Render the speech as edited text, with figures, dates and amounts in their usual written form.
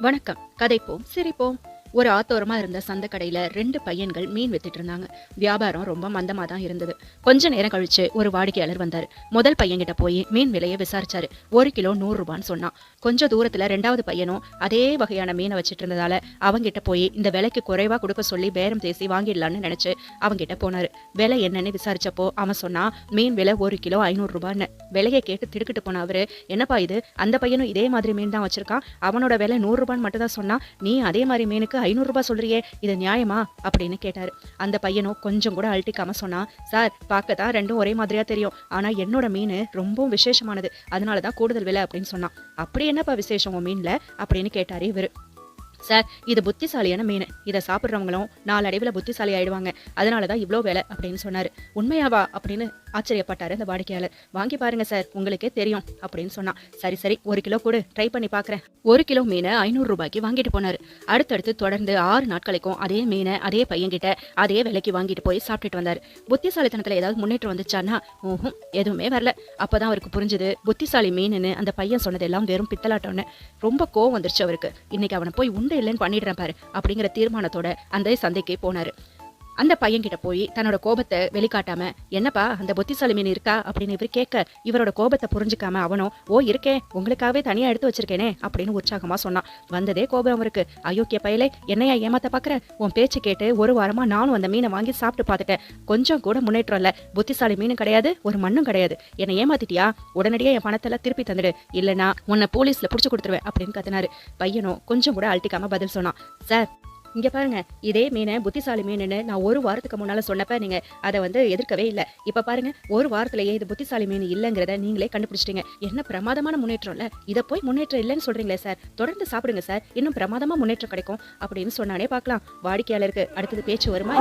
வணக்கம். கதைப்போம் சிரிப்போம். ஒரு ஆத்தோரமா இருந்த சந்த கடையில 2 பையன்கள் மீன் வித்துட்டு இருந்தாங்க. வியாபாரம் ரொம்ப மந்தமா தான் இருந்தது. கொஞ்ச நேரம் கழிச்சு ஒரு வாடிக்கையாளர் வந்தாரு. முதல் பையன்கிட்ட போய் மீன் விலையை விசாரிச்சாரு. 1 கிலோ 100 ரூபான்னு சொன்னான். கொஞ்ச தூரத்துல 2வது பையனும் அதே வகையான மீனை வச்சிட்டு இருந்ததால அவங்கிட்ட போய் இந்த விலைக்கு குறைவா கொடுக்க சொல்லி பேரம் பேசி வாங்கிடலான்னு நினைச்சு அவங்கிட்ட போனாரு. விலை என்னன்னு விசாரிச்சப்போ அவன் சொன்னா மீன் விலை 1 கிலோ 500 ரூபான்னு. விலையை கேட்டு திடுக்கிட்டு போன அவரு, என்னப்பா இது, அந்த பையனும் இதே மாதிரி மீன் தான் வச்சிருக்கான், அவனோட விலை 100 ரூபான்னு மட்டும் தான் சொன்னா, நீ அதே மாதிரி மீனுக்கு 500 ரூபாய் சொல்றியே, இது நியாயமா அப்படின்னு கேட்டாரு. அந்த பையனும் கொஞ்சம் கூட அழட்டிக்காம சொன்னா, சார், பார்க்கத்தான் ரெண்டும் ஒரே மாதிரியா தெரியும், ஆனா என்னோட மீன் ரொம்பவும் விசேஷமானது, அதனாலதான் கூடுதல் விலை அப்படின்னு சொன்னான். அப்படி என்னப்பா விசேஷம் உன் மீன்ல அப்படின்னு கேட்டாரு இவரு. சார், இது புத்திசாலியான மீன், இதை சாப்பிட்றவங்களும் நாளடைவில் புத்திசாலி ஆயிடுவாங்க, அதனாலதான் இவ்வளோ வேலை அப்படின்னு சொன்னாரு. உண்மையாவா அப்படின்னு ஆச்சரியப்பட்டாரு அந்த வாடிக்கையாளர். வாங்கி பாருங்க சார், உங்களுக்கே தெரியும் அப்படின்னு சொன்னா. சரி சரி, 1 கிலோ கூட ட்ரை பண்ணி பாக்குறேன். 1 கிலோ மீனை 500 ரூபாய்க்கு வாங்கிட்டு போனாரு. அடுத்தடுத்து தொடர்ந்து 6 நாட்களுக்கும் அதே மீனை அதே பையன்கிட்ட அதே விலைக்கு வாங்கிட்டு போய் சாப்பிட்டுட்டு வந்தாரு. புத்திசாலித்தனத்துல ஏதாவது முன்னேற்றம் வந்துச்சான்னா எதுவுமே வரல. அப்பதான் அவருக்கு புரிஞ்சது, புத்திசாலி மீனுன்னு அந்த பையன் சொன்னது எல்லாம் வெறும் பித்தலாட்டம்னு. ரொம்ப கோவம் வந்துருச்சு அவருக்கு. இன்னைக்கு அவனை போய் உண்டு இல்லைன்னு பண்ணிடுறேன் பாரு அப்படிங்கிற தீர்மானத்தோட அந்த சந்தைக்கு போனாரு. அந்த பையன்கிட்ட போய் தன்னோட கோபத்தை வெளிக்காட்டாம, என்னப்பா அந்த புத்திசாலி மீன் இருக்கா அப்படின்னு இவர் கேட்க, இவரோட கோபத்தை புரிஞ்சுக்காம அவனும், ஓ இருக்கேன், உங்களுக்காகவே தனியா எடுத்து வச்சிருக்கேனே அப்படின்னு உற்சாகமா சொன்னான். வந்ததே கோபம் அவருக்கு. அயோக்கிய பயலே, என்னையா ஏமாத்த பாக்குற, உன் பேச்சு கேட்டு 1 வாரமா நானும் அந்த மீனை வாங்கி சாப்பிட்டு பார்த்துட்டேன், கொஞ்சம் கூட முன்னேற்றம் இல்ல, புத்திசாலி மீனும் கிடையாது, ஒரு மண்ணும் கிடையாது, என்னை ஏமாத்திட்டியா, உடனடியே என் பணத்தெல்லாம் திருப்பி தந்துடு, இல்லைன்னா உன்னை போலீஸ்ல புடிச்சு கொடுத்துருவேன் அப்படின்னு கத்தினாரு. பையனும் கொஞ்சம் கூட அழட்டிக்காம பதில் சொன்னான். சார், இங்க பாருங்க, இதே மீனை புத்திசாலி மீனுன்னு நான் 1 வாரத்துக்கு முன்னால சொன்னப்ப நீங்க அதை எதிர்க்கவே இல்லை. இப்ப பாருங்க, 1 வாரத்திலேயே இது புத்திசாலி மீன் இல்லைங்கிறத நீங்களே கண்டுபிடிச்சிட்டீங்க. என்ன பிரமாதமான முன்னேற்றம் இல்ல, இதை போய் முன்னேற்றம் இல்லைன்னு சொல்றீங்களே சார், தொடர்ந்து சாப்பிடுங்க சார், இன்னும் பிரமாதமா முன்னேற்றம் கிடைக்கும் அப்படின்னு சொன்னானே. பார்க்கலாம் வாடிக்கையாளருக்கு அடுத்தது பேச்சு வருமா?